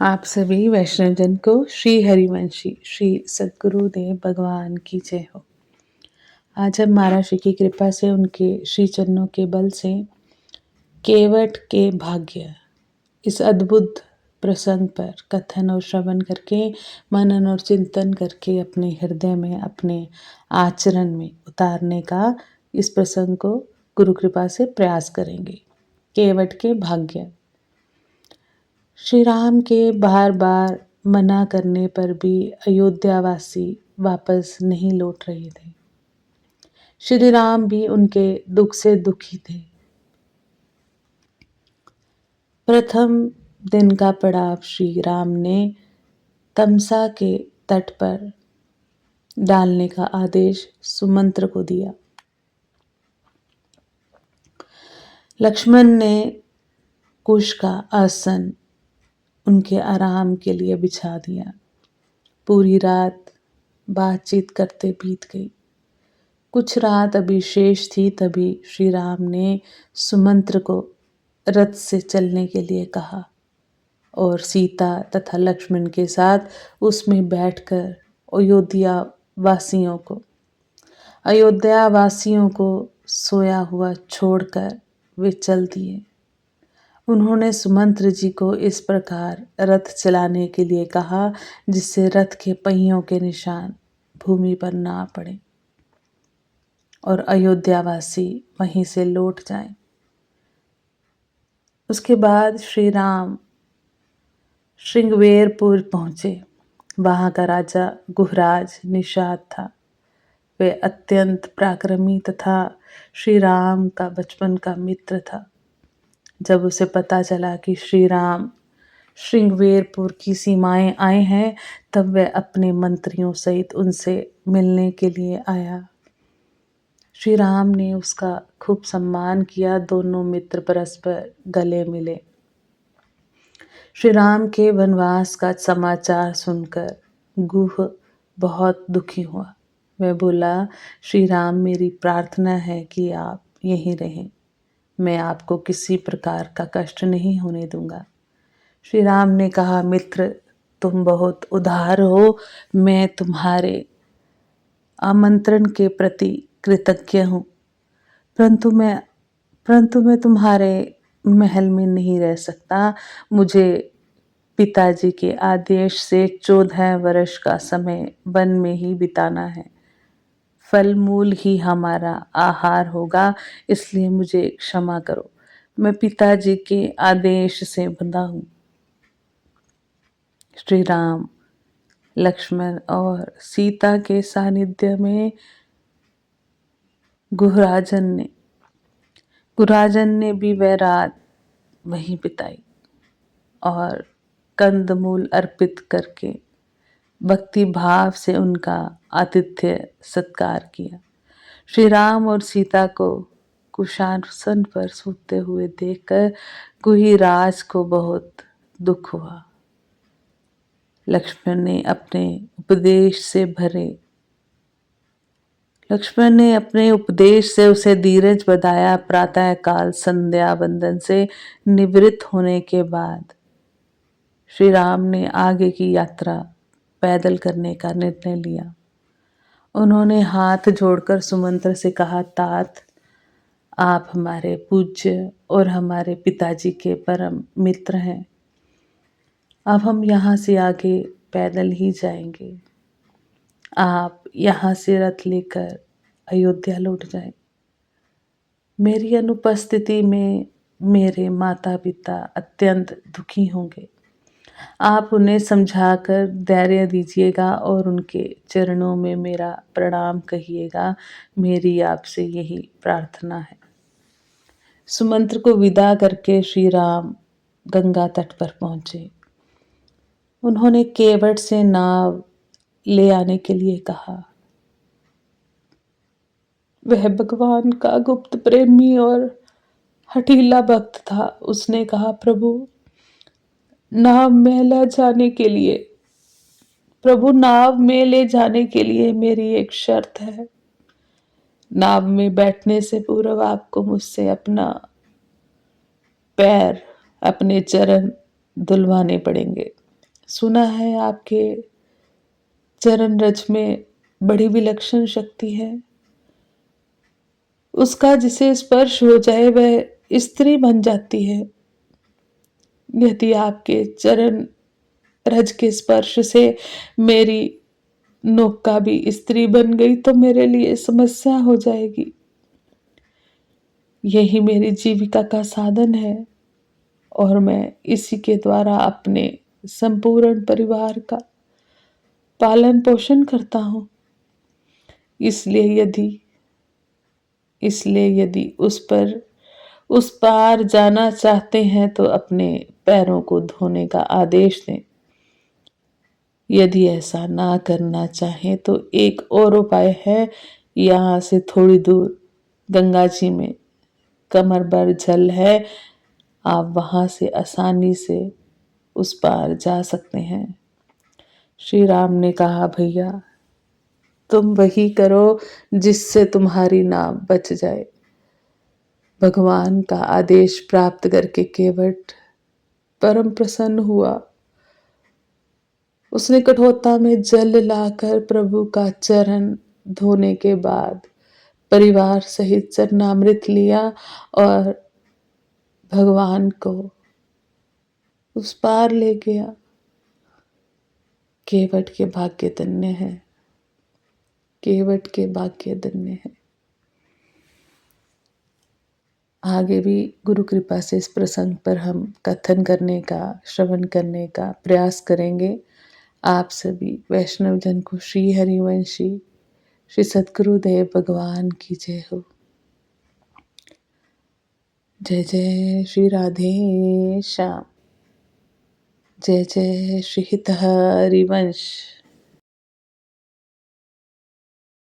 आप सभी वैष्णवजन को श्री हरिवंशी श्री सद्गुरुदेव भगवान की जय हो। आज हम महाराज श्री की कृपा से उनके श्री चरणों के बल से केवट के भाग्य इस अद्भुत प्रसंग पर कथन और श्रवण करके मनन और चिंतन करके अपने हृदय में अपने आचरण में उतारने का इस प्रसंग को गुरु कृपा से प्रयास करेंगे। केवट के भाग्य। श्री राम के बार बार मना करने पर भी अयोध्यावासी वापस नहीं लौट रहे थे। श्री राम भी उनके दुख से दुखी थे। प्रथम दिन का पड़ाव श्री राम ने तमसा के तट पर डालने का आदेश सुमंत्र को दिया। लक्ष्मण ने कुश का आसन उनके आराम के लिए बिछा दिया। पूरी रात बातचीत करते बीत गई। कुछ रात अभी शेष थी, तभी श्री राम ने सुमंत्र को रथ से चलने के लिए कहा और सीता तथा लक्ष्मण के साथ उसमें बैठकर अयोध्या वासियों को सोया हुआ छोड़कर वे चल दिए। उन्होंने सुमंत्र जी को इस प्रकार रथ चलाने के लिए कहा जिससे रथ के पहियों के निशान भूमि पर ना पड़े और अयोध्यावासी वहीं से लौट जाएं। उसके बाद श्री राम श्रृंगवेरपुर पहुंचे। वहां का राजा गुहराज निषाद था। वे अत्यंत पराक्रमी तथा श्री राम का बचपन का मित्र था। जब उसे पता चला कि श्री राम श्रृंगवेरपुर की सीमाएं आए हैं, तब वह अपने मंत्रियों सहित उनसे मिलने के लिए आया। श्री राम ने उसका खूब सम्मान किया। दोनों मित्र परस्पर गले मिले। श्री राम के वनवास का समाचार सुनकर गुह बहुत दुखी हुआ। वह बोला, श्री राम, मेरी प्रार्थना है कि आप यहीं रहें। मैं आपको किसी प्रकार का कष्ट नहीं होने दूंगा। श्री राम ने कहा, मित्र, तुम बहुत उदार हो। मैं तुम्हारे आमंत्रण के प्रति कृतज्ञ हूँ, परंतु मैं तुम्हारे महल में नहीं रह सकता। मुझे पिताजी के आदेश से 14 वर्ष का समय वन में ही बिताना है। फल मूल ही हमारा आहार होगा, इसलिए मुझे क्षमा करो। मैं पिताजी के आदेश से बंधा हूँ। श्री राम, लक्ष्मण और सीता के सानिध्य में गुहराजन ने भी वह रात वहीं बिताई और कंदमूल अर्पित करके भक्ति भाव से उनका आतिथ्य सत्कार किया। श्री राम और सीता को कुशासन पर सोते हुए देखकर गुहिराज को बहुत दुख हुआ। लक्ष्मण ने अपने उपदेश से उसे धीरज बधाया। प्रातः काल संध्या वंदन से निवृत्त होने के बाद श्री राम ने आगे की यात्रा पैदल करने का निर्णय लिया। उन्होंने हाथ जोड़कर सुमंत्र से कहा, तात, आप हमारे पूज्य और हमारे पिताजी के परम मित्र हैं। अब हम यहाँ से आगे पैदल ही जाएंगे। आप यहाँ से रथ लेकर अयोध्या लौट जाएं। मेरी अनुपस्थिति में मेरे माता पिता अत्यंत दुखी होंगे। आप उन्हें समझाकर धैर्य दीजिएगा और उनके चरणों में मेरा प्रणाम कहिएगा। मेरी आपसे यही प्रार्थना है। सुमंत्र को विदा करके श्री राम गंगा तट पर पहुंचे। उन्होंने केवट से नाव ले आने के लिए कहा। वह भगवान का गुप्त प्रेमी और हठीला भक्त था। उसने कहा, प्रभु, नाव में ले जाने के लिए मेरी एक शर्त है। नाव में बैठने से पूर्व आपको मुझसे अपने चरण धुलवाने पड़ेंगे। सुना है आपके चरण रज में बड़ी विलक्षण शक्ति है। उसका जिसे स्पर्श हो जाए वह स्त्री बन जाती है। यदि आपके चरण रज के स्पर्श से मेरी नौका भी स्त्री बन गई तो मेरे लिए समस्या हो जाएगी। यही मेरी जीविका का साधन है और मैं इसी के द्वारा अपने संपूर्ण परिवार का पालन पोषण करता हूँ। इसलिए यदि उस पार जाना चाहते हैं तो अपने पैरों को धोने का आदेश दें। यदि ऐसा ना करना चाहें तो एक और उपाय है। यहाँ से थोड़ी दूर गंगा जी में कमर भर जल है। आप वहां से आसानी से उस पार जा सकते हैं। श्री राम ने कहा, भैया तुम वही करो जिससे तुम्हारी नाव बच जाए। भगवान का आदेश प्राप्त करके केवट परम प्रसन्न हुआ। उसने कठोता में जल लाकर प्रभु का चरण धोने के बाद परिवार सहित चरणामृत लिया और भगवान को उस पार ले गया। केवट के भाग्य धन्य है, केवट के भाग्य धन्य है। आगे भी गुरु कृपा से इस प्रसंग पर हम कथन करने का, श्रवण करने का प्रयास करेंगे। आप सभी वैष्णव जन को श्री हरिवंशी श्री सद्गुरुदेव भगवान की जय हो। जय जय श्री राधे श्याम। जय जय श्री हित हरिवंश।